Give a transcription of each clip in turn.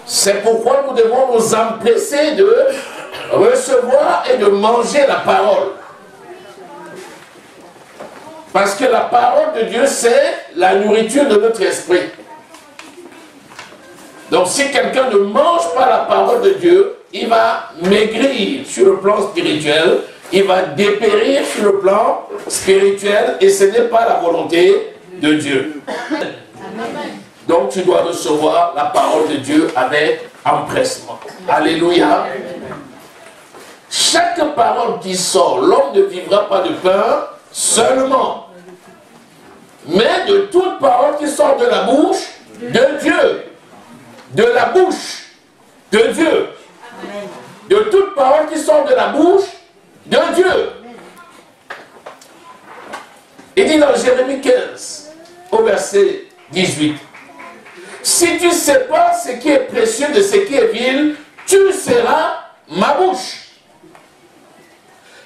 C'est pourquoi nous devons nous empresser de recevoir et de manger la parole. Parce que la parole de Dieu, c'est la nourriture de notre esprit. Donc si quelqu'un ne mange pas la parole de Dieu, il va maigrir sur le plan spirituel, il va dépérir sur le plan spirituel, et ce n'est pas la volonté de Dieu. Amen. Donc tu dois recevoir la parole de Dieu avec empressement. Alléluia. Chaque parole qui sort, l'homme ne vivra pas de pain seulement, mais de toute parole qui sort de la bouche de Dieu. De la bouche de Dieu. De toute parole qui sort de la bouche de Dieu. Il dit dans Jérémie 15, au verset 18, si tu ne sais pas ce qui est précieux de ce qui est vil, tu seras ma bouche.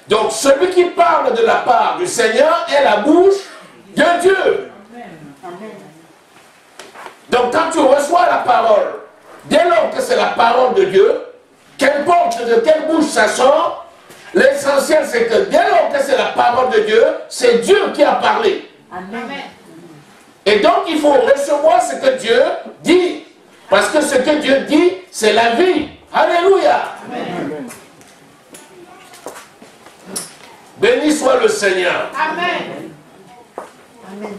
Donc celui qui parle de la part du Seigneur est la bouche de Dieu. Donc quand tu reçois la parole, dès lors que c'est la parole de Dieu, qu'importe de quelle bouche ça sort, l'essentiel c'est que dès lors que c'est la parole de Dieu, c'est Dieu qui a parlé. Amen. Et donc il faut recevoir ce que Dieu dit. Parce que ce que Dieu dit, c'est la vie. Alléluia. Amen. Béni soit le Seigneur. Amen. Amen.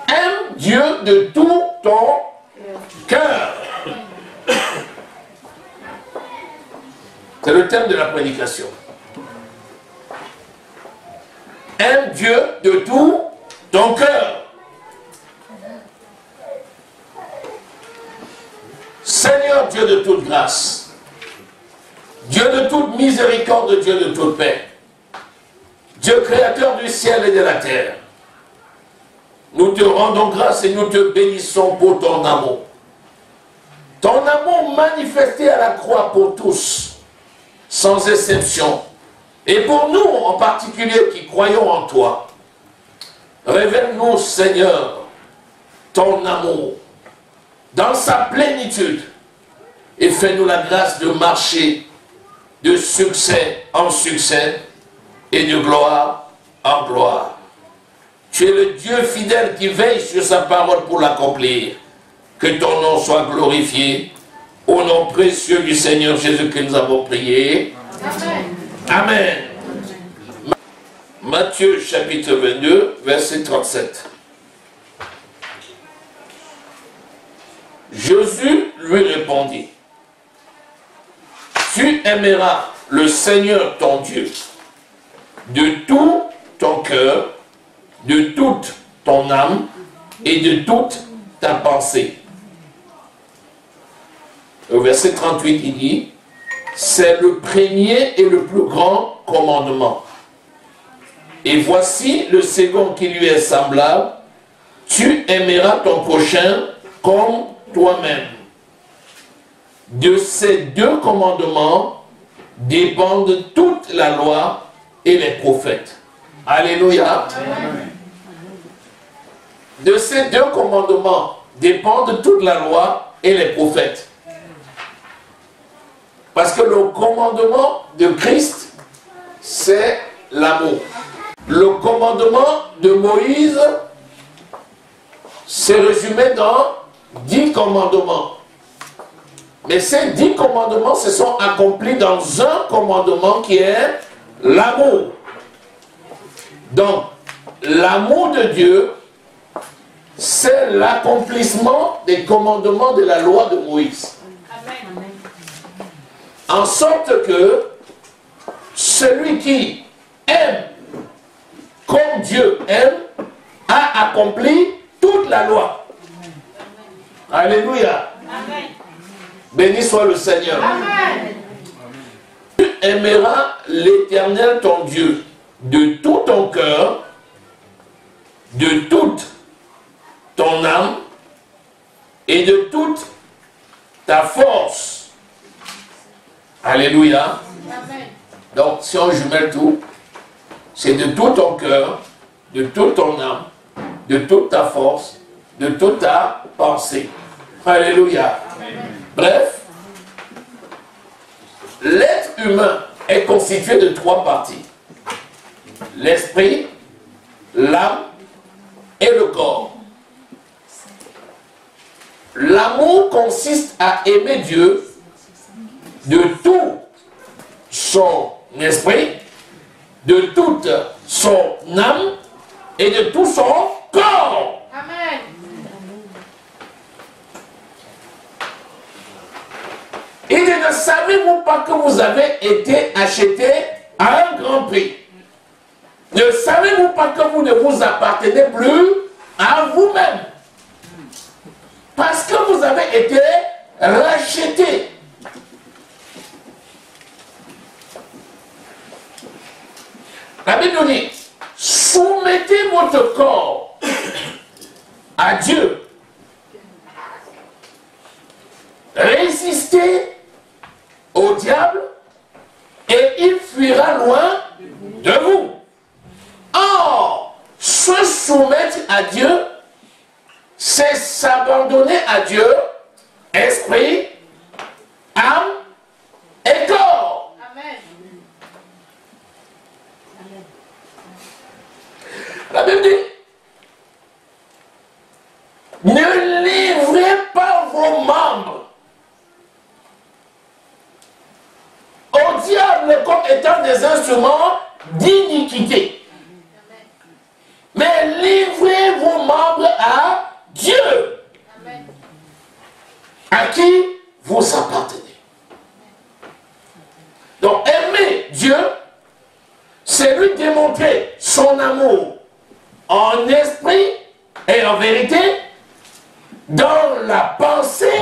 Aime Dieu de tout ton cœur. C'est le thème de la prédication. Aime Dieu de tout ton cœur. Seigneur Dieu de toute grâce, Dieu de toute miséricorde, Dieu de toute paix, Dieu créateur du ciel et de la terre, nous te rendons grâce et nous te bénissons pour ton amour. Ton amour manifesté à la croix pour tous, sans exception, et pour nous en particulier qui croyons en toi. Révèle-nous, Seigneur, ton amour dans sa plénitude et fais-nous la grâce de marcher de succès en succès et de gloire en gloire. Tu es le Dieu fidèle qui veille sur sa parole pour l'accomplir. Que ton nom soit glorifié. Au nom précieux du Seigneur Jésus que nous avons prié. Amen. Amen. Matthieu chapitre 22, verset 37. Jésus lui répondit, tu aimeras le Seigneur ton Dieu de tout ton cœur, de toute ton âme et de toute ta pensée. Au verset 38, il dit, c'est le premier et le plus grand commandement. Et voici le second qui lui est semblable, tu aimeras ton prochain comme toi-même. De ces deux commandements dépendent toute la loi et les prophètes. Alléluia. Amen. De ces deux commandements dépendent toute la loi et les prophètes. Parce que le commandement de Christ, c'est l'amour. Le commandement de Moïse, c'est résumé dans 10 commandements. Mais ces 10 commandements se sont accomplis dans un commandement qui est l'amour. Donc, l'amour de Dieu, c'est l'accomplissement des commandements de la loi de Moïse. Amen. En sorte que celui qui aime comme Dieu aime a accompli toute la loi. Amen. Alléluia. Amen. Béni soit le Seigneur. Amen. Tu aimeras l'Éternel ton Dieu de tout ton cœur, de toute ton âme et de toute ta force. Alléluia. Amen. Donc, si on jumelle tout, c'est de tout ton cœur, de toute ton âme, de toute ta force, de toute ta pensée. Alléluia. Bref, l'être humain est constitué de 3 parties. L'esprit, l'âme et le corps. L'amour consiste à aimer Dieu de tout son esprit, de toute son âme et de tout son corps. Amen. Et ne savez-vous pas que vous avez été acheté à un grand prix? Ne savez-vous pas que vous ne vous appartenez plus à vous-même? Parce que vous avez été racheté. La Bible nous dit, soumettez votre corps à Dieu. Résistez au diable et il fuira loin de vous. Or, se soumettre à Dieu, c'est s'abandonner à Dieu, esprit, âme et corps. Amen. La Bible dit, ne livrez pas vos membres au diable comme étant des instruments d'iniquité. Mais livrez vos membres à Dieu, Amen. à qui vous appartenez. Donc aimer Dieu, c'est lui démontrer son amour en esprit et en vérité, dans la pensée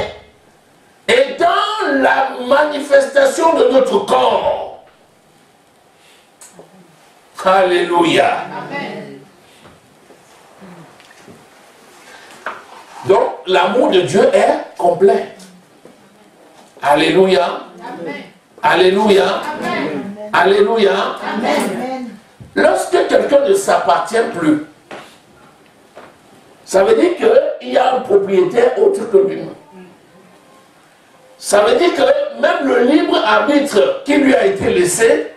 et dans la manifestation de notre corps. Alléluia. Amen. Donc, l'amour de Dieu est complet. Alléluia. Amen. Alléluia. Amen. Alléluia. Amen. Lorsque quelqu'un ne s'appartient plus, ça veut dire qu'il y a un propriétaire autre que lui-même. Ça veut dire que même le libre arbitre qui lui a été laissé,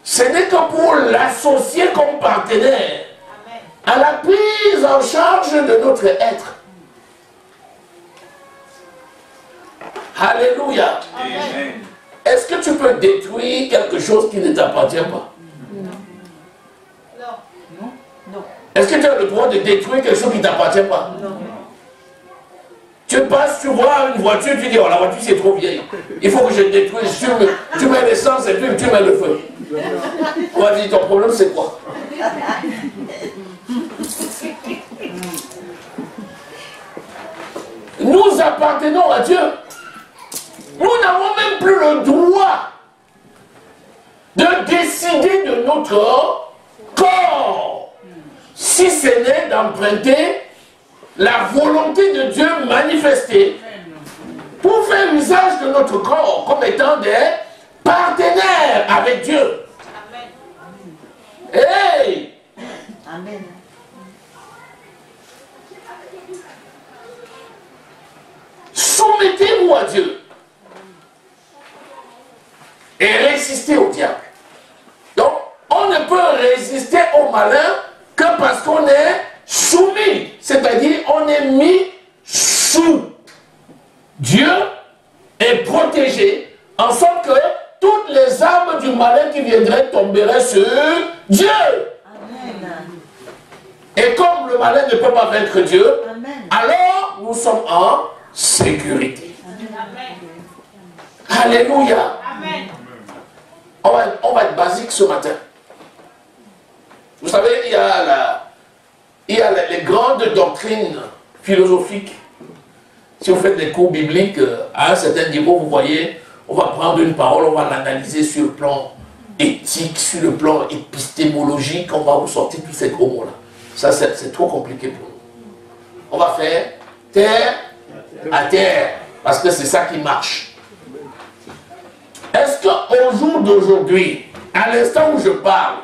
ce n'est que pour l'associer comme partenaire à la prise en charge de notre être. Alléluia. Amen. Est-ce que tu peux détruire quelque chose qui ne t'appartient pas? Non. Est-ce que tu as le droit de détruire quelque chose qui ne t'appartient pas? Non. Tu passes, tu vois une voiture, tu dis, oh la voiture c'est trop vieille. Il faut que je détruise. Tu mets l'essence et puis tu mets le feu. On va dire, ton problème c'est quoi? Nous appartenons à Dieu. Nous n'avons même plus le droit de décider de notre corps, si ce n'est d'emprunter la volonté de Dieu manifestée pour faire usage de notre corps comme étant des partenaires avec Dieu. Amen. Hey! Amen. Soumettez-vous à Dieu et résistez au diable. Donc, on ne peut résister au malin que parce qu'on est soumis, c'est-à-dire on est mis sous Dieu et protégé, en sorte que toutes les armes du malin qui viendraient tomberaient sur Dieu. Amen. Et comme le malin ne peut pas vaincre Dieu, Amen. alors nous sommes en sécurité. Amen. Alléluia. Amen. On va être basique ce matin. Vous savez, il y a les grandes doctrines philosophiques. Si vous faites des cours bibliques, à un certain niveau, vous voyez, on va prendre une parole, on va l'analyser sur le plan éthique, sur le plan épistémologique, on va vous sortir tous ces gros mots-là. Ça, c'est trop compliqué pour nous. On va faire terre à terre, parce que c'est ça qui marche. Est-ce qu'au jour d'aujourd'hui, à l'instant où je parle,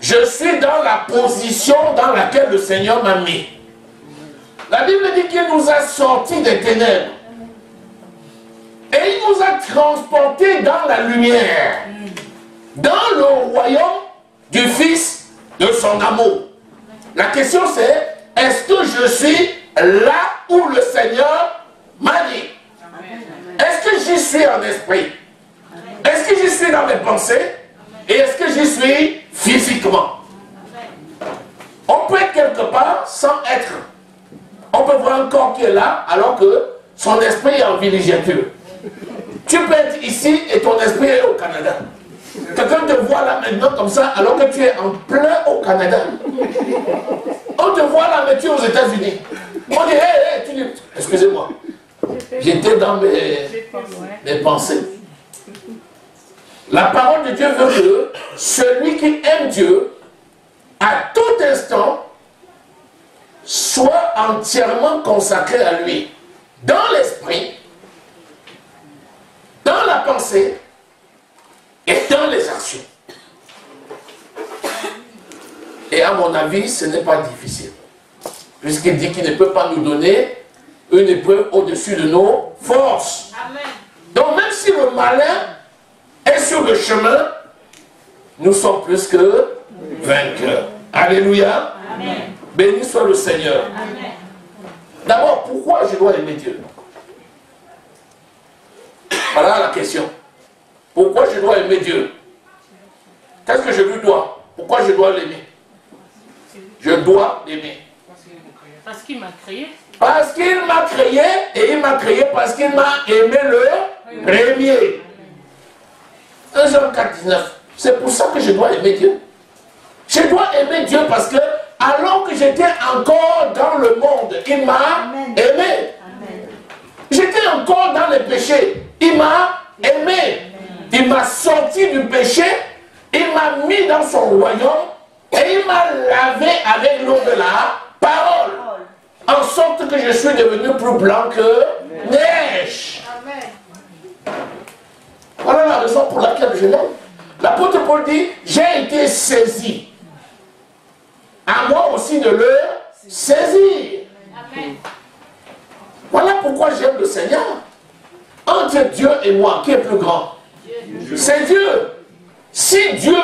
je suis dans la position dans laquelle le Seigneur m'a mis? La Bible dit qu'il nous a sortis des ténèbres. Et il nous a transportés dans la lumière. Dans le royaume du Fils de son amour. La question c'est, est-ce que je suis là où le Seigneur m'a dit? Est-ce que j'y suis en esprit? Est-ce que j'y suis dans mes pensées? Et est-ce que j'y suis physiquement? On peut être quelque part sans être. On peut voir un corps qui est là alors que son esprit est en villégiature. Tu peux être ici et ton esprit est au Canada. Quelqu'un te voit là maintenant comme ça alors que tu es en plein au Canada. On te voit là mais tu es aux États-Unis. On dit, hé, tu dis, excusez-moi, j'étais dans mes pensées. La parole de Dieu veut que celui qui aime Dieu, à tout instant, soit entièrement consacré à lui, dans l'esprit, dans la pensée et dans les actions. Et à mon avis, ce n'est pas difficile. Puisqu'il dit qu'il ne peut pas nous donner une épreuve au-dessus de nos forces. Amen. Donc même si le malin est sur le chemin, nous sommes plus que vainqueurs. Alléluia. Amen. Béni soit le Seigneur. D'abord, pourquoi je dois aimer Dieu? Voilà la question. Pourquoi je dois aimer Dieu? Qu'est-ce que je lui dois? Pourquoi je dois l'aimer? Je dois l'aimer. Parce qu'il m'a créé. Parce qu'il m'a créé, et il m'a créé parce qu'il m'a aimé le premier. 1 Jean 4, 19. C'est pour ça que je dois aimer Dieu. Je dois aimer Dieu parce que, alors que j'étais encore dans le monde, il m'a aimé. J'étais encore dans les péchés. Il m'a aimé. Il m'a sorti du péché. Il m'a mis dans son royaume. Et il m'a lavé avec l'eau de la parole. En sorte que je suis devenu plus blanc que neige. Voilà la raison pour laquelle je l'aime. L'apôtre Paul dit, j'ai été saisi. À moi aussi de le saisir. Voilà pourquoi j'aime le Seigneur. Entre Dieu et moi, qui est plus grand? C'est Dieu. Si Dieu,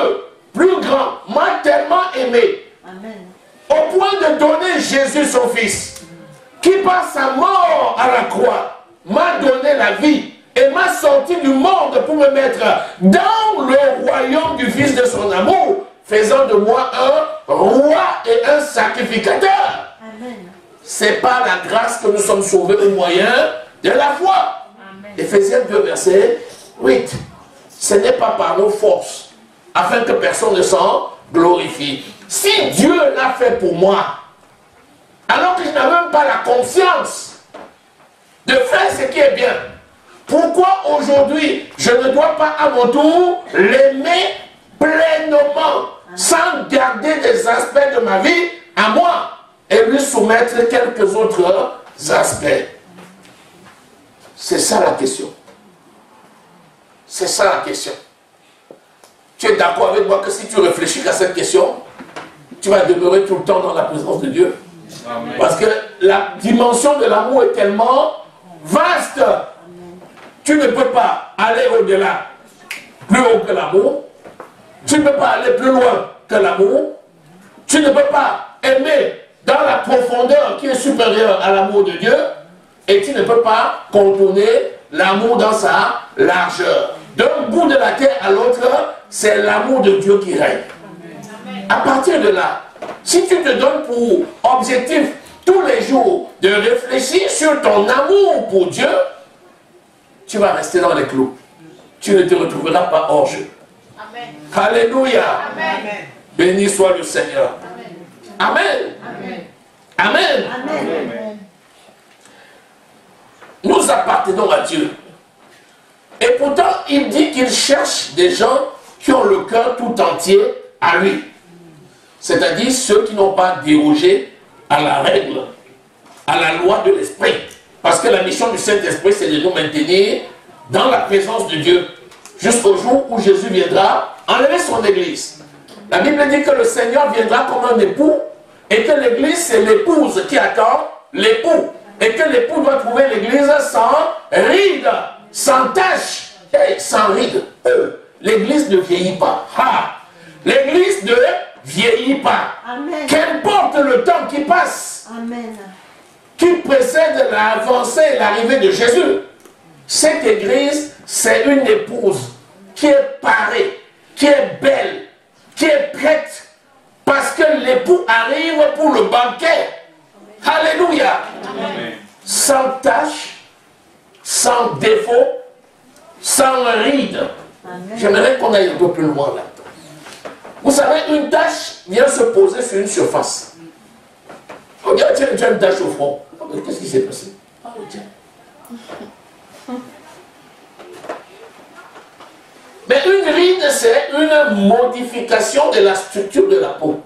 plus grand, m'a tellement aimé, au point de donner Jésus son Fils, qui par sa mort à la croix, m'a donné la vie et m'a sorti du monde pour me mettre dans le royaume du Fils de son amour, faisant de moi un roi et un sacrificateur. C'est par la grâce que nous sommes sauvés au moyen de la foi. Éphésiens 2, verset 8. Ce n'est pas par nos forces, afin que personne ne s'en glorifie. Si Dieu l'a fait pour moi, alors que je n'avais même pas la confiance de faire ce qui est bien, pourquoi aujourd'hui je ne dois pas à mon tour l'aimer pleinement, sans garder des aspects de ma vie à moi et lui soumettre quelques autres aspects? C'est ça la question. C'est ça la question. Tu es d'accord avec moi que si tu réfléchis à cette question, tu vas demeurer tout le temps dans la présence de Dieu. Amen. Parce que la dimension de l'amour est tellement vaste. Amen. Tu ne peux pas aller au-delà, plus haut que l'amour. Tu ne peux pas aller plus loin que l'amour. Tu ne peux pas aimer dans la profondeur qui est supérieure à l'amour de Dieu. Et tu ne peux pas contourner l'amour dans sa largeur. D'un bout de la terre à l'autre, c'est l'amour de Dieu qui règne. À partir de là, si tu te donnes pour objectif tous les jours de réfléchir sur ton amour pour Dieu, tu vas rester dans les clous. Tu ne te retrouveras pas hors jeu. Amen. Alléluia. Amen. Béni soit le Seigneur. Amen. Amen. Amen. Amen. Amen. Nous appartenons à Dieu. Et pourtant, il dit qu'il cherche des gens qui ont le cœur tout entier à lui. C'est-à-dire ceux qui n'ont pas dérogé à la règle, à la loi de l'Esprit. Parce que la mission du Saint-Esprit, c'est de nous maintenir dans la présence de Dieu, jusqu'au jour où Jésus viendra enlever son Église. La Bible dit que le Seigneur viendra comme un époux, et que l'Église, c'est l'épouse qui attend l'époux. Et que l'époux doit trouver l'église sans ride, sans tache, et sans ride. L'église ne vieillit pas. L'église ne vieillit pas. Amen. Qu'importe le temps qui passe, Amen. qui précède l'avancée et l'arrivée de Jésus. Cette église, c'est une épouse qui est parée, qui est belle, qui est prête, parce que l'époux arrive pour le banquet. Alléluia. Amen. Sans tache, sans défaut, sans ride. Amen. J'aimerais qu'on aille un peu plus loin là-dedans. Vous savez, une tache vient se poser sur une surface. Regarde, tu as une tache au front. Qu'est-ce qui s'est passé? Tiens. Mais une ride, c'est une modification de la structure de la peau,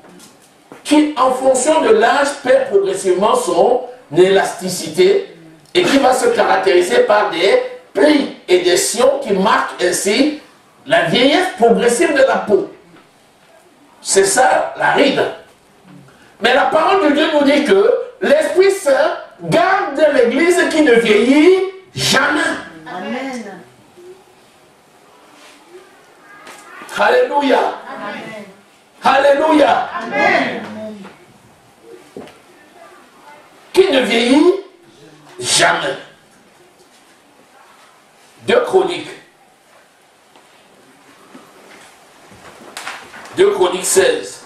qui, en fonction de l'âge, perd progressivement son élasticité et qui va se caractériser par des plis et des sillons qui marquent ainsi la vieillesse progressive de la peau. C'est ça, la ride. Mais la parole de Dieu nous dit que l'Esprit Saint garde l'Église qui ne vieillit jamais. Amen. Alléluia. Amen. Alléluia. Amen. Qui ne vieillit jamais. 2 Chroniques. 2 Chroniques 16,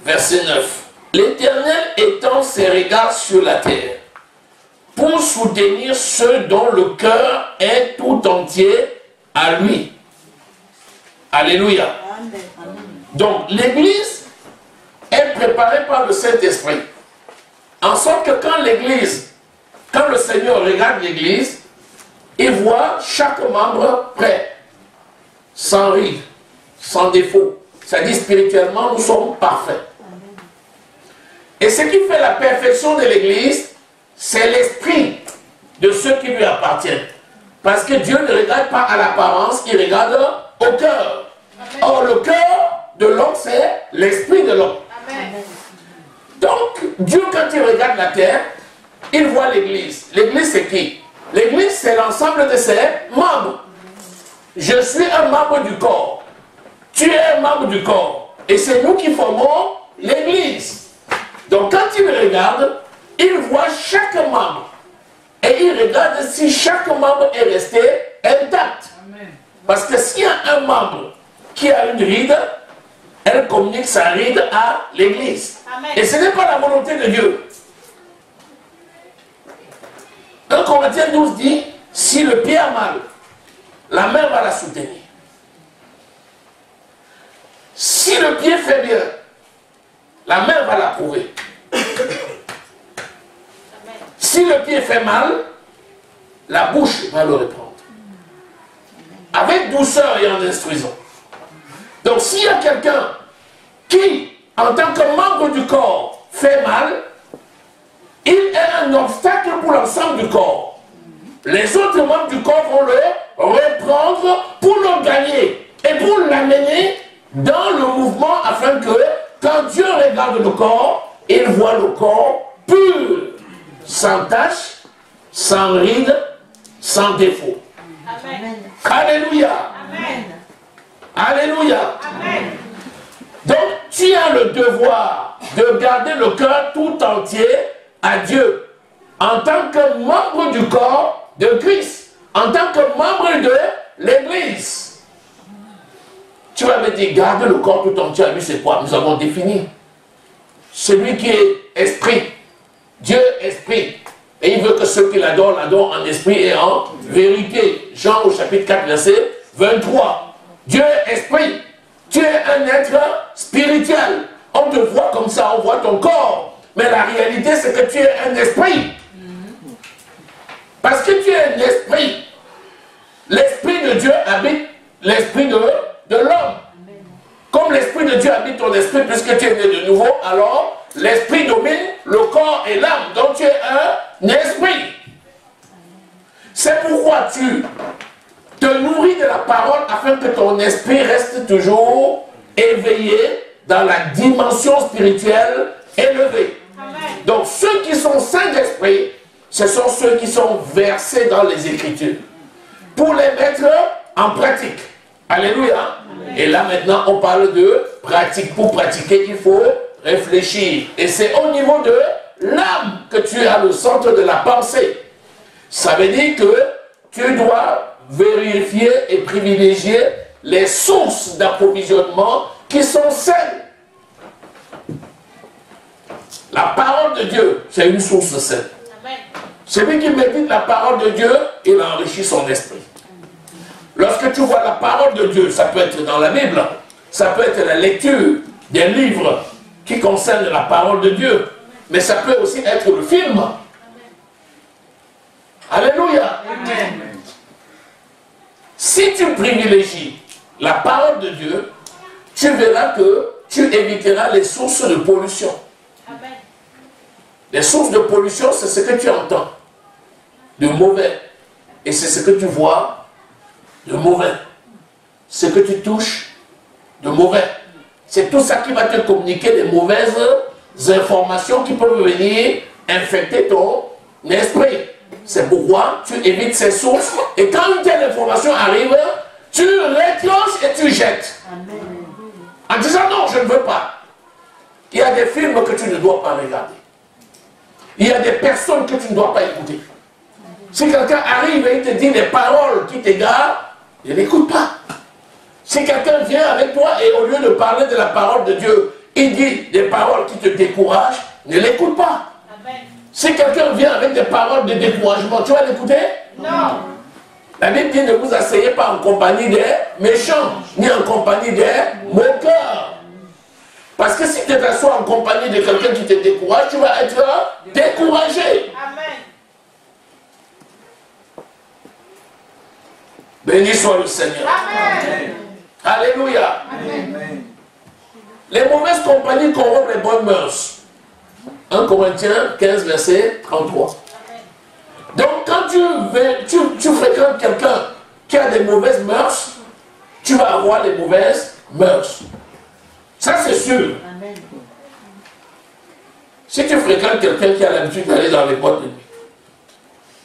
verset 9. L'Éternel étend ses regards sur la terre pour soutenir ceux dont le cœur est tout entier à lui. Alléluia. Amen. Donc l'Église est préparée par le Saint-Esprit. En sorte que quand l'Église, quand le Seigneur regarde l'Église, il voit chaque membre prêt, sans ride, sans défaut. C'est-à-dire spirituellement, nous sommes parfaits. Et ce qui fait la perfection de l'Église, c'est l'esprit de ceux qui lui appartiennent. Parce que Dieu ne regarde pas à l'apparence, il regarde au cœur. Or, le cœur de l'homme, c'est l'esprit de l'homme. Donc, Dieu, quand il regarde la terre, il voit l'Église. L'Église, c'est qui? L'Église, c'est l'ensemble de ses membres. Je suis un membre du corps. Tu es un membre du corps. Et c'est nous qui formons l'Église. Donc, quand il regarde, il voit chaque membre. Et il regarde si chaque membre est resté intact. Parce que s'il y a un membre qui a une ride, elle communique sa ride à l'Église. Et ce n'est pas la volonté de Dieu. 1 Corinthiens 12 dit, si le pied a mal, la main va la soutenir. Si le pied fait bien, la main va l'approuver. Si le pied fait mal, la bouche va le reprendre. Avec douceur et en instruisant. Donc s'il y a quelqu'un qui, en tant que membre du corps, fait mal, il est un obstacle pour l'ensemble du corps. Les autres membres du corps vont le reprendre pour le gagner et pour l'amener dans le mouvement afin que, quand Dieu regarde le corps, il voit le corps pur, sans tache, sans ride, sans défaut. Amen. Alléluia. Amen. Alléluia. Amen. Donc, tu as le devoir de garder le cœur tout entier à Dieu, en tant que membre du corps de Christ, en tant que membre de l'Église. Tu vas me dire, garde le corps tout entier à lui, c'est quoi? Nous avons défini. Celui qui est esprit. Dieu esprit. Et il veut que ceux qui l'adorent en esprit et en vérité. Jean au chapitre 4, verset 23. Dieu est esprit. Tu es un être spirituel. On te voit comme ça, on voit ton corps. Mais la réalité, c'est que tu es un esprit. Parce que tu es un esprit. L'esprit de Dieu habite l'esprit de l'homme. Comme l'esprit de Dieu habite ton esprit, puisque tu es né de nouveau, alors l'esprit domine le corps et l'âme. Donc tu es un esprit. C'est pourquoi tu te nourris de la parole afin que ton esprit reste toujours éveillé dans la dimension spirituelle élevée. Donc ceux qui sont saints d'esprit, ce sont ceux qui sont versés dans les Écritures, pour les mettre en pratique. Alléluia. Et là maintenant on parle de pratique. Pour pratiquer, il faut réfléchir. Et c'est au niveau de l'âme que tu as le centre de la pensée. Ça veut dire que tu dois vérifier et privilégier les sources d'approvisionnement qui sont saines. La parole de Dieu, c'est une source saine. Celui qui médite la parole de Dieu, il enrichit son esprit. Lorsque tu vois la parole de Dieu, ça peut être dans la Bible, ça peut être la lecture des livres qui concernent la parole de Dieu, mais ça peut aussi être le film. Alléluia. Amen. Si tu privilégies la parole de Dieu, tu verras que tu éviteras les sources de pollution. Amen. Les sources de pollution, c'est ce que tu entends de mauvais. Et c'est ce que tu vois de mauvais. Ce que tu touches de mauvais. C'est tout ça qui va te communiquer des mauvaises informations qui peuvent venir infecter ton esprit. C'est pourquoi tu évites ces sources. Et quand une telle information arrive, tu réclenches et tu jettes. Amen. En disant non, je ne veux pas. Il y a des films que tu ne dois pas regarder. Il y a des personnes que tu ne dois pas écouter. Si quelqu'un arrive et il te dit des paroles qui t'égarent, ne l'écoute pas. Si quelqu'un vient avec toi et au lieu de parler de la parole de Dieu, il dit des paroles qui te découragent, ne l'écoute pas. Amen. Si quelqu'un vient avec des paroles de découragement, tu vas l'écouter? Non. La Bible dit ne vous asseyez pas en compagnie des méchants, ni en compagnie des moqueurs. Parce que si tu t'assois en compagnie de quelqu'un qui te décourage, tu vas être découragé. Amen. Béni soit le Seigneur. Amen. Alléluia. Amen. Les mauvaises compagnies corrompent les bonnes mœurs. 1 Corinthiens 15, verset 33. Donc quand tu fréquentes quelqu'un qui a des mauvaises mœurs, tu vas avoir les mauvaises mœurs. Ça c'est sûr. Amen. Si tu fréquentes quelqu'un qui a l'habitude d'aller dans les boîtes de nuit,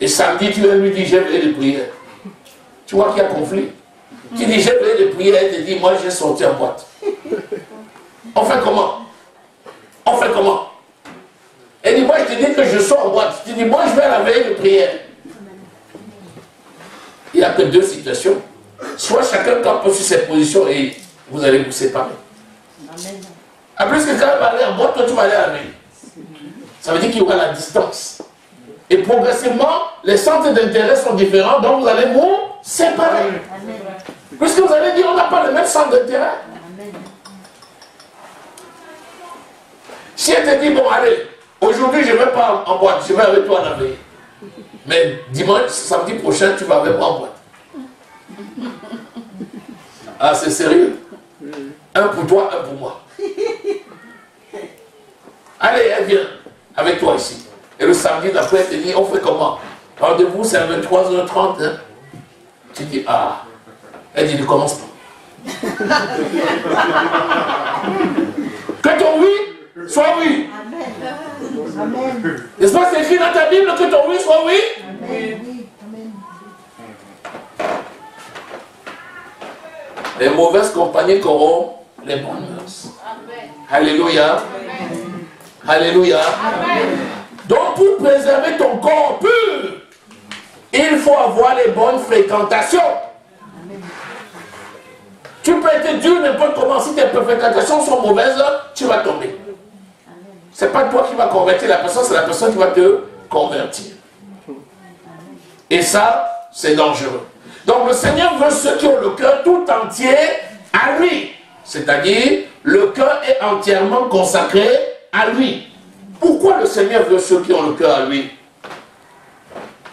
et samedi tu viens lui dire j'ai veillé de prière, tu vois qu'il y a conflit. Tu dis j'ai veillé de prière, elle te dit moi j'ai sorti en boîte. On fait comment? On fait comment? Elle dit moi je te dis que je sors en boîte. Tu dis moi je vais à la veille de prière. Il n'y a que deux situations. Soit chacun campe sur ses positions et vous allez vous séparer. Amen. En plus que quand elle va aller en boîte, toi tu vas aller à la veille. Ça veut dire qu'il y aura la distance. Et progressivement, les centres d'intérêt sont différents, donc vous allez vous séparer. Amen. Puisque vous allez dire on n'a pas le même centre d'intérêt. Amen. Si elle te dit bon allez, aujourd'hui je ne vais pas en boîte, je vais avec toi à la veille. Mais dimanche, samedi prochain, tu vas avec moi en boîte. Ah c'est sérieux. Un pour toi, un pour moi. Allez, elle vient avec toi ici. Et le samedi d'après, elle te dit, on fait comment? Rendez-vous, c'est à 23h30. Hein? Tu dis, ah. Elle dit, ne commence pas. Que ton oui soit oui. Amen. Amen. N'est-ce pas, c'est écrit dans ta Bible que ton oui soit oui? Amen. Oui. Amen. Les mauvaises compagnies corrompent les bonnes mœurs. Alléluia. Alléluia. Donc pour préserver ton corps pur, il faut avoir les bonnes fréquentations. Tu peux être dur n'importe comment, si tes fréquentations sont mauvaises, tu vas tomber. Ce n'est pas toi qui vas convertir la personne, c'est la personne qui va te convertir. Et ça, c'est dangereux. Donc le Seigneur veut ceux qui ont le cœur tout entier à lui. C'est-à-dire, le cœur est entièrement consacré à lui. Pourquoi le Seigneur veut ceux qui ont le cœur à lui?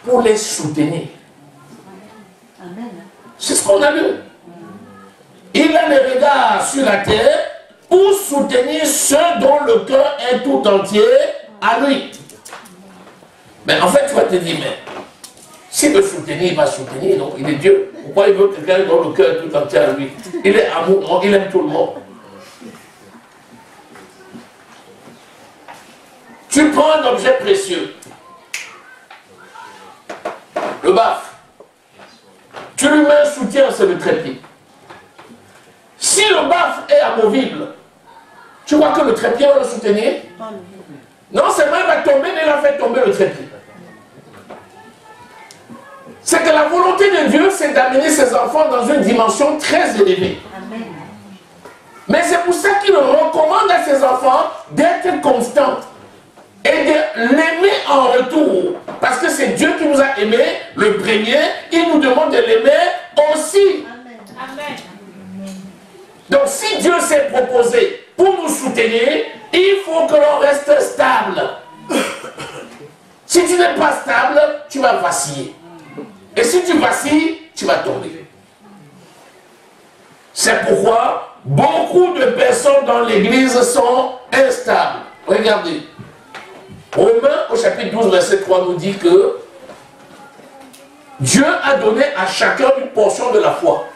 Pour les soutenir. Amen. C'est ce qu'on a lu. Il a les regards sur la terre pour soutenir ceux dont le cœur est tout entier à lui. Mais en fait, tu vas te dire, mais s'il veut soutenir, il va soutenir. Donc, il est Dieu. Pourquoi il veut quelqu'un dont le cœur est tout entier à lui? Il est amour, il aime tout le monde. Tu prends un objet précieux. Le baffe. Tu lui mets un soutien sur le trépied. Si le baffe est amovible, tu crois que le trépied va le soutenir? Non seulement il va tomber, mais il a fait tomber le trépied. C'est que la volonté de Dieu, c'est d'amener ses enfants dans une dimension très élevée. Amen. Mais c'est pour ça qu'il recommande à ses enfants d'être constants et de l'aimer en retour. Parce que c'est Dieu qui nous a aimés, le premier, il nous demande de l'aimer aussi. Amen. Amen. Donc si Dieu s'est proposé pour nous soutenir, il faut que l'on reste stable. Si tu n'es pas stable, tu vas vaciller. Et si tu vacilles, tu vas tomber. C'est pourquoi beaucoup de personnes dans l'église sont instables. Regardez. Romains au chapitre 12, verset 3 nous dit que Dieu a donné à chacun une portion de la foi.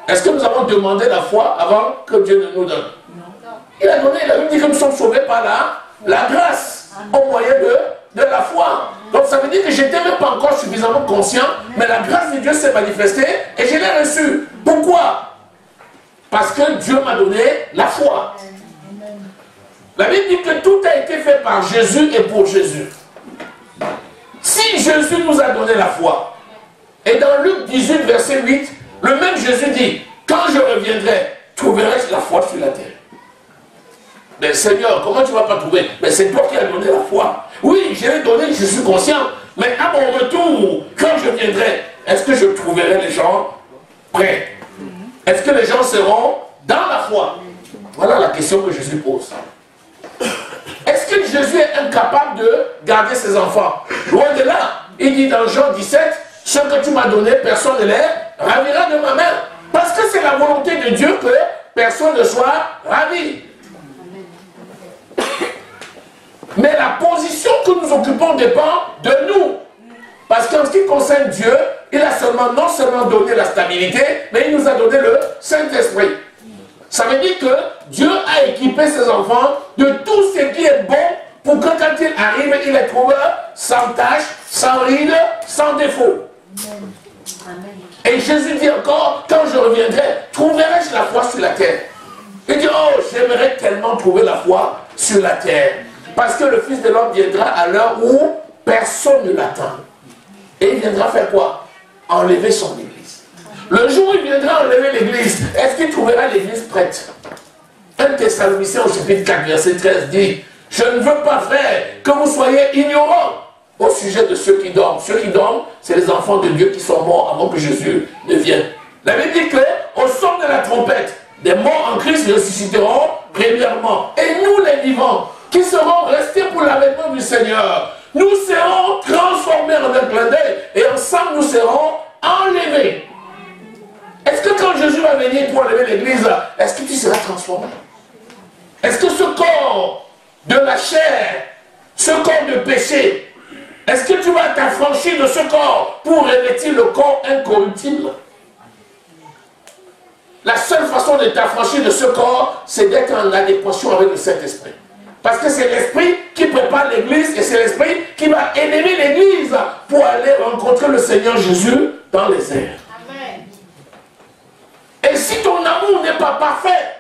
Est-ce que nous avons demandé la foi avant que Dieu ne nous donne? Non. Il a donné, il a dit que nous sommes sauvés par la grâce au moyen de la foi. Donc ça veut dire que je n'étais même pas encore suffisamment conscient, mais la grâce de Dieu s'est manifestée et je l'ai reçue. Pourquoi? Parce que Dieu m'a donné la foi. La Bible dit que tout a été fait par Jésus et pour Jésus. Si Jésus nous a donné la foi, et dans Luc 18, verset 8, le même Jésus dit, quand je reviendrai, trouverai-je la foi sur la terre? Mais Seigneur, comment tu ne vas pas trouver? Mais c'est toi qui as donné la foi. Oui, je l'ai donné, je suis conscient. Mais à mon retour, quand je viendrai, est-ce que je trouverai les gens prêts? Est-ce que les gens seront dans la foi? Voilà la question que Jésus pose. Est-ce que Jésus est incapable de garder ses enfants? Loin de là. Il dit dans Jean 17, ce que tu m'as donné, personne ne les ravira de ma main. Parce que c'est la volonté de Dieu que personne ne soit ravi. Mais la position que nous occupons dépend de nous. Parce qu'en ce qui concerne Dieu, il a seulement, non seulement donné la stabilité, mais il nous a donné le Saint-Esprit. Ça veut dire que Dieu a équipé ses enfants de tout ce qui est bon pour que quand il arrive, il les trouve sans tache, sans ride, sans défaut. Amen. Et Jésus dit encore, quand je reviendrai, trouverai-je la foi sur la terre? Il dit, oh, j'aimerais tellement trouver la foi sur la terre. Parce que le Fils de l'homme viendra à l'heure où personne ne l'attend. Et il viendra faire quoi? Enlever son église. Le jour où il viendra enlever l'église, est-ce qu'il trouvera l'église prête? 1 Thessaloniciens au chapitre 4, verset 13 dit, je ne veux pas, frère, que vous soyez ignorants au sujet de ceux qui dorment. Ceux qui dorment, c'est les enfants de Dieu qui sont morts avant que Jésus ne vienne. La Bible dit qu'au son de la trompette, des morts en Christ ressusciteront premièrement. Et nous les vivants, qui seront restés pour l'avènement du Seigneur, nous serons transformés en un clin d'œil et ensemble nous serons enlevés. Est-ce que quand Jésus va venir pour enlever l'église, est-ce que tu seras transformé? Est-ce que ce corps de la chair, ce corps de péché, est-ce que tu vas t'affranchir de ce corps pour revêtir le corps incorruptible? La seule façon de t'affranchir de ce corps, c'est d'être en adéquation avec le Saint-Esprit. Parce que c'est l'Esprit qui prépare l'église et c'est l'Esprit qui va aimer l'église pour aller rencontrer le Seigneur Jésus dans les airs. Amen. Et si ton amour n'est pas parfait,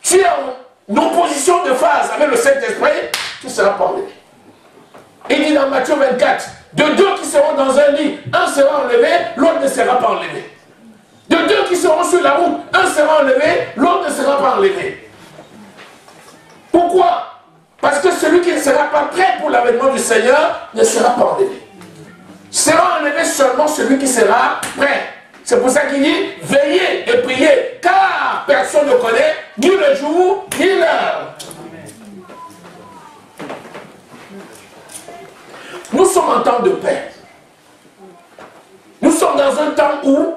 tu es en opposition de phase avec le Saint-Esprit, tu seras pas enlevé. Il dit dans Matthieu 24, de deux qui seront dans un lit, un sera enlevé, l'autre ne sera pas enlevé. De deux qui seront sur la route, un sera enlevé, l'autre ne sera pas enlevé. Pourquoi? Parce que celui qui ne sera pas prêt pour l'avènement du Seigneur ne sera pas enlevé. Sera enlevé seulement celui qui sera prêt. C'est pour ça qu'il dit, veillez et priez, car personne ne connaît ni le jour ni l'heure. Nous sommes en temps de paix. Nous sommes dans un temps où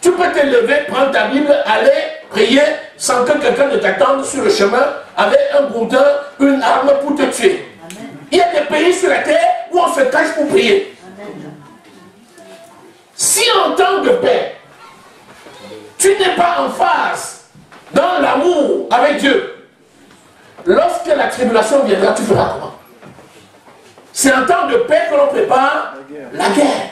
tu peux te lever, prendre ta Bible, aller prier sans que quelqu'un ne t'attende sur le chemin avec un boudin, une arme pour te tuer. Amen. Il y a des pays sur la terre où on se cache pour prier. Amen. Si en temps de paix, tu n'es pas en phase dans l'amour avec Dieu, lorsque la tribulation viendra, tu feras comment? C'est en temps de paix que l'on prépare la guerre.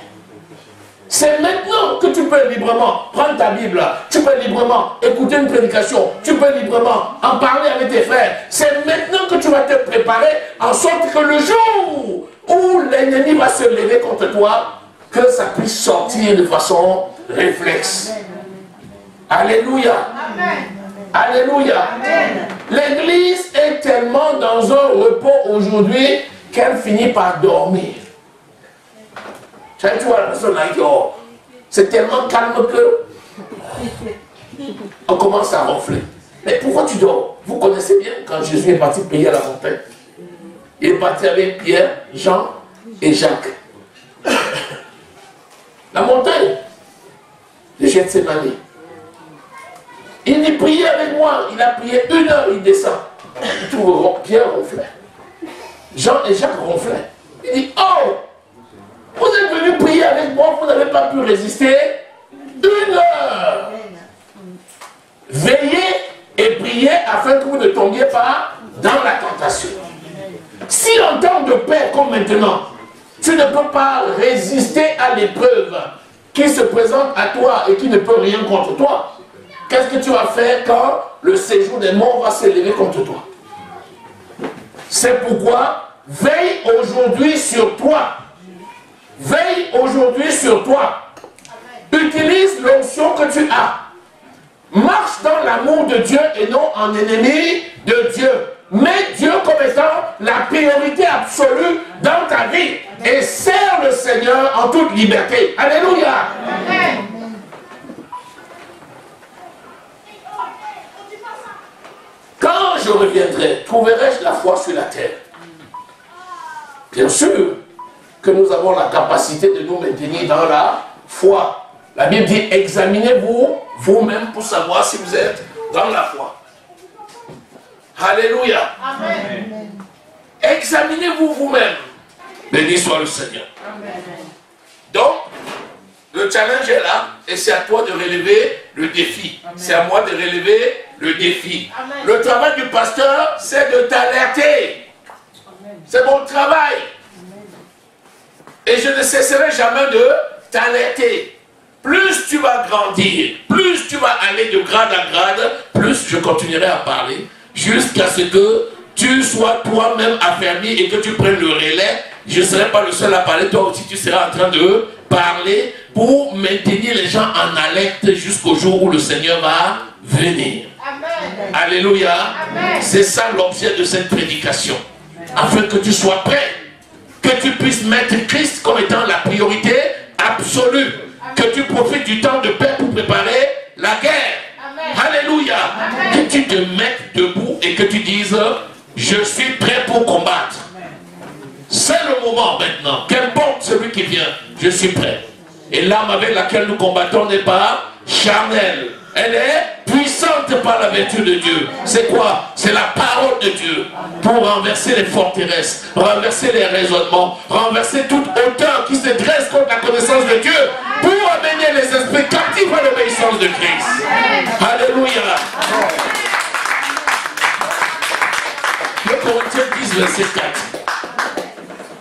C'est maintenant que tu peux librement prendre ta Bible, tu peux librement écouter une prédication, tu peux librement en parler avec tes frères. C'est maintenant que tu vas te préparer en sorte que le jour où l'ennemi va se lever contre toi, que ça puisse sortir de façon réflexe. Alléluia. Amen. Alléluia. L'église est tellement dans un repos aujourd'hui qu'elle finit par dormir. Tu vois la personne là qui oh, c'est tellement calme que on commence à ronfler. Mais pourquoi tu dors? Vous connaissez bien quand Jésus est parti prier à la montagne. Il est parti avec Pierre, Jean et Jacques. La montagne de Gethsémani. Il dit priez avec moi. Il a prié 1 heure, il descend. Tout Pierre ronflait. Jean et Jacques ronflaient. Il dit oh, vous êtes venus prier avec moi, vous n'avez pas pu résister 1 heure. Veillez et priez afin que vous ne tombiez pas dans la tentation. Si en temps de paix comme maintenant, tu ne peux pas résister à l'épreuve qui se présente à toi et qui ne peut rien contre toi, qu'est-ce que tu vas faire quand le séjour des morts va s'élever contre toi? C'est pourquoi veille aujourd'hui sur toi. Veille aujourd'hui sur toi. Utilise l'onction que tu as. Marche dans l'amour de Dieu et non en ennemi de Dieu. Mets Dieu comme étant la priorité absolue dans ta vie. Et sers le Seigneur en toute liberté. Alléluia. Amen. Quand je reviendrai, trouverai-je la foi sur la terre? Bien sûr que nous avons la capacité de nous maintenir dans la foi. La Bible dit, examinez-vous vous-même pour savoir si vous êtes dans la foi. Alléluia. Amen. Examinez-vous vous-même. Béni soit le Seigneur. Amen. Donc, le challenge est là et c'est à toi de relever le défi. C'est à moi de relever le défi. Amen. Le travail du pasteur, c'est de t'alerter. C'est mon travail. Et je ne cesserai jamais de t'alerter. Plus tu vas grandir, plus tu vas aller de grade à grade, plus je continuerai à parler jusqu'à ce que tu sois toi-même affermi et que tu prennes le relais. Je ne serai pas le seul à parler, toi aussi tu seras en train de parler pour maintenir les gens en alerte jusqu'au jour où le Seigneur va venir. Amen. Alléluia. Amen. C'est ça l'objet de cette prédication. Afin que tu sois prêt, que tu puisses mettre Christ comme étant la priorité absolue, que tu profites du temps de paix pour préparer la guerre. Amen. Alléluia. Amen. Que tu te mettes debout et que tu dises, je suis prêt pour combattre. C'est le moment maintenant. Qu'importe celui qui vient, je suis prêt. Et l'arme avec laquelle nous combattons n'est pas charnelle. Elle est puissante par la vertu de Dieu. C'est quoi? C'est la parole de Dieu pour renverser les forteresses, renverser les raisonnements, renverser toute hauteur qui se dresse contre la connaissance de Dieu pour amener les esprits captifs à l'obéissance de Christ. Alléluia. Le Corinthiens 10, verset 4.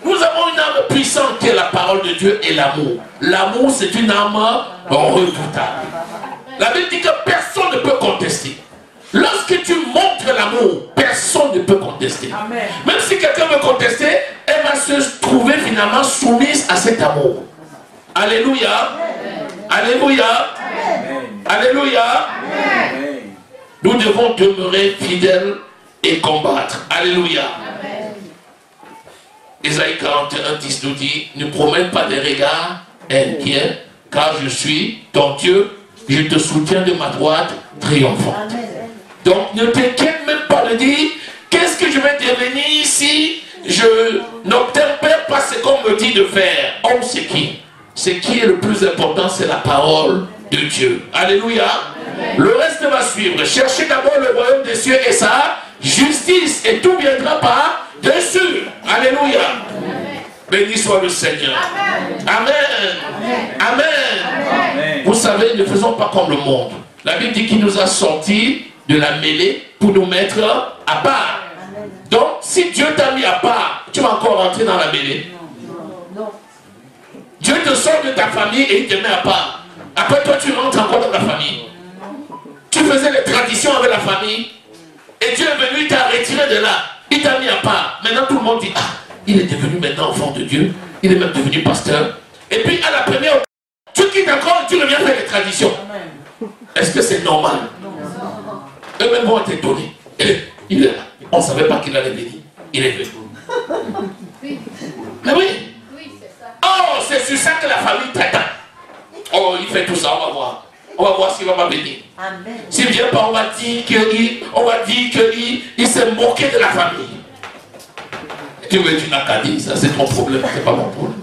Nous avons une arme puissante qui est la parole de Dieu et l'amour. L'amour, c'est une arme redoutable. La Bible dit que personne ne peut contester. Lorsque tu montres l'amour, personne ne peut contester. Amen. Même si quelqu'un veut contester, elle va se trouver finalement soumise à cet amour. Alléluia. Alléluia. Alléluia. Nous devons demeurer fidèles et combattre. Alléluia. Isaïe 41, 10 nous dit, ne promène pas des regards inquiets, car je suis ton Dieu, je te soutiens de ma droite triomphante. Donc ne t'inquiète même pas de dire, qu'est-ce que je vais devenir si je n'obtempère pas ce qu'on me dit de faire? On sait qui. Ce qui est le plus important, c'est la parole de Dieu. Alléluia. Le reste va suivre. Cherchez d'abord le royaume des cieux et sa justice, et tout viendra par dessus. Alléluia. Béni soit le Seigneur. Amen. Amen. Amen. Vous savez, ne faisons pas comme le monde. La Bible dit qu'il nous a sortis de la mêlée pour nous mettre à part. Donc, si Dieu t'a mis à part, tu vas encore rentrer dans la mêlée. Non. Dieu te sort de ta famille et il te met à part. Après toi, tu rentres encore dans la famille. Tu faisais les traditions avec la famille. Et Dieu est venu, il t'a retiré de là. Il t'a mis à part. Maintenant, tout le monde dit, ah, il est devenu maintenant enfant de Dieu. Il est même devenu pasteur. Et puis, à la première, tu quittes encore, tu reviens faire les traditions. Est-ce que c'est normal? Eux-mêmes vont être étonnés. Il est là. On ne savait pas qu'il allait venir. Il est venu. Oui. Mais oui. Oui, c'est ça. Oh, c'est sur ça que la famille traite. Oh, il fait tout ça, on va voir. On va voir s'il va venir. Amen. S'il ne vient pas, on va dire qu'il s'est moqué de la famille. Tu n'as qu'à dire, ça c'est ton problème, c'est pas mon problème.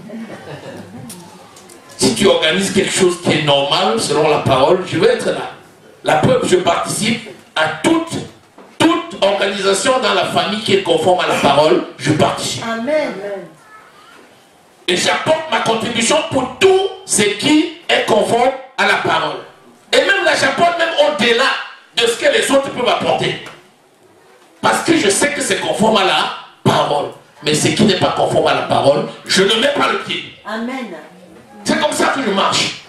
Si tu organises quelque chose qui est normal, selon la parole, je vais être là. La preuve, je participe à toute organisation dans la famille qui est conforme à la parole, je participe. Amen. Et j'apporte ma contribution pour tout ce qui est conforme à la parole. Et même là, j'apporte même au-delà de ce que les autres peuvent apporter. Parce que je sais que c'est conforme à la parole. Mais ce qui n'est pas conforme à la parole, je ne mets pas le pied. Amen. C'est comme ça que je marche.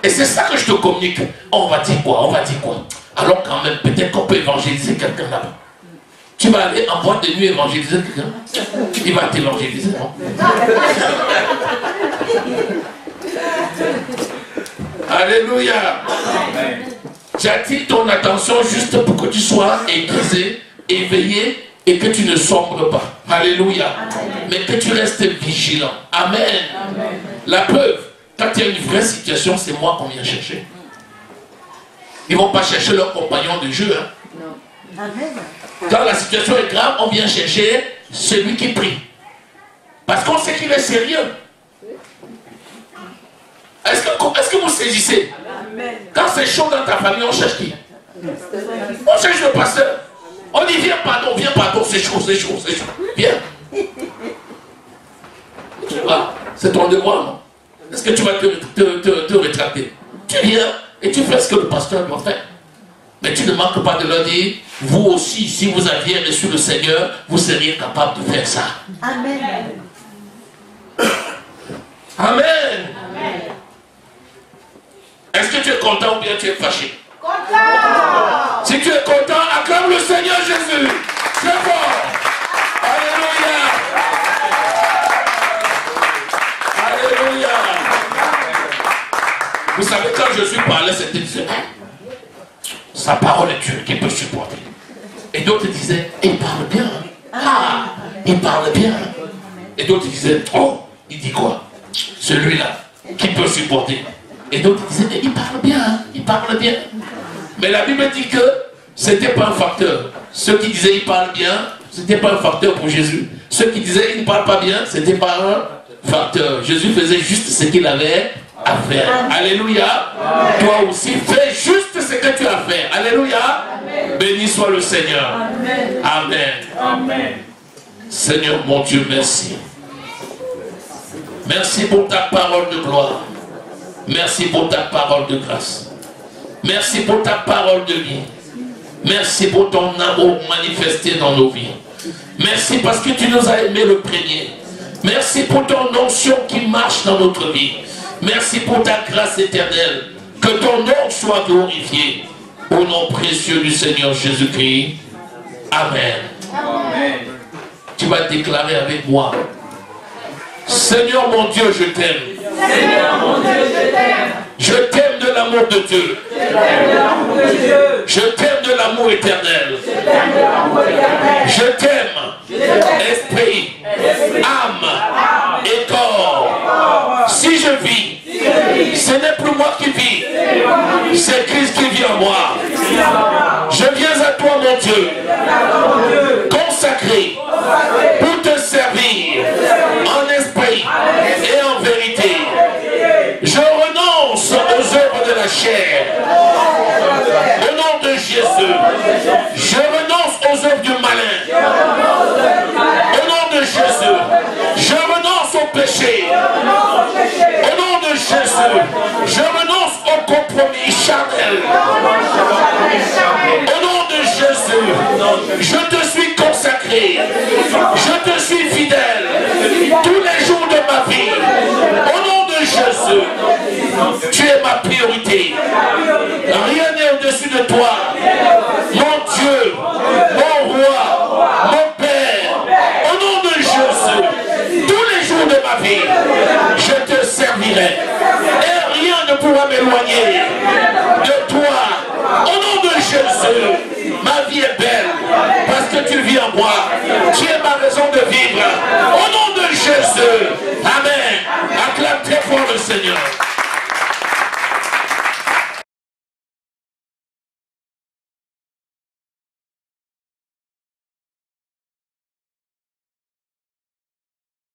Et c'est ça que je te communique. On va dire quoi? On va dire quoi? Alors quand même, peut-être qu'on peut évangéliser quelqu'un là-bas. Tu vas aller en boîte de nuit évangéliser quelqu'un. Il va t'évangéliser, non? Alléluia. J'attire ton attention juste pour que tu sois aiguisé, éveillé et que tu ne sombres pas. Alléluia. Mais que tu restes vigilant. Amen. Amen. La preuve, quand il y a une vraie situation, c'est moi qu'on vient chercher. Ils ne vont pas chercher leur compagnon de jeu. Hein. Non. Amen. Quand la situation est grave, on vient chercher celui qui prie. Parce qu'on sait qu'il est sérieux. Est-ce que vous saisissez? Amen. Quand c'est chaud dans ta famille, on cherche qui? On cherche le pasteur. On dit viens pardon, c'est chaud, c'est chaud, c'est chaud. Viens. Tu vois, c'est ton devoir, non? Est-ce que tu vas te rétracter? Tu viens et tu fais ce que le pasteur doit faire. Mais tu ne manques pas de leur dire, vous aussi, si vous aviez reçu le Seigneur, vous seriez capable de faire ça. Amen. Amen. Est-ce que tu es content ou bien tu es fâché? Content. Si tu es content, acclame le Seigneur Jésus. Très fort. Alléluia. Alléluia. Vous savez, quand Jésus parlait, c'était disait, sa parole est dure, qui peut supporter. Et d'autres disaient, il parle bien. Ah, il parle bien. Et d'autres disaient, oh, il dit quoi? Celui-là, qui peut supporter. Et d'autres disaient, il parle bien, il parle bien. Mais la Bible dit que ce n'était pas un facteur. Ceux qui disaient, il parle bien, ce n'était pas un facteur pour Jésus. Ceux qui disaient, il ne parle pas bien, ce n'était pas un facteur. Jésus faisait juste ce qu'il avait à faire. Alléluia. Toi aussi, fais juste ce que tu as à faire. Alléluia. Béni soit le Seigneur. Amen. Amen. Amen. Seigneur mon Dieu, merci. Merci pour ta parole de gloire. Merci pour ta parole de grâce. Merci pour ta parole de vie. Merci pour ton amour manifesté dans nos vies. Merci parce que tu nous as aimés le premier. Merci pour ton onction qui marche dans notre vie. Merci pour ta grâce éternelle. Que ton nom soit glorifié. Au nom précieux du Seigneur Jésus-Christ. Amen. Amen. Tu vas déclarer avec moi. Seigneur mon Dieu, je t'aime. Seigneur mon Dieu, je t'aime. Je t'aime de l'amour de Dieu. Je t'aime de l'amour éternel. Je t'aime, esprit, âme et corps. Si je vis, ce n'est plus moi qui vis, c'est Christ qui vit en moi. Je viens à toi, mon Dieu, consacré pour te servir en esprit et en vérité. Je renonce aux œuvres de la chair. Au nom de Jésus, je renonce aux œuvres du malin. Au nom de Jésus, je renonce au péché. Au nom de Jésus, je renonce au compromis charnel. Au nom de Jésus, je te suis consacré. fidélité. Je te suis fidèle tous les jours de ma vie. Au nom de Jésus, tu es ma priorité. Rien n'est au-dessus de toi. Mon Dieu, mon roi, mon Père. Au nom de Jésus, tous les jours de ma vie, je te servirai. Et rien ne pourra m'éloigner de toi. Au nom de Jésus, ma vie est belle parce que tu vis en moi. Tu es ma raison de vivre. Au nom de Jésus, amen. Acclame très fort le Seigneur.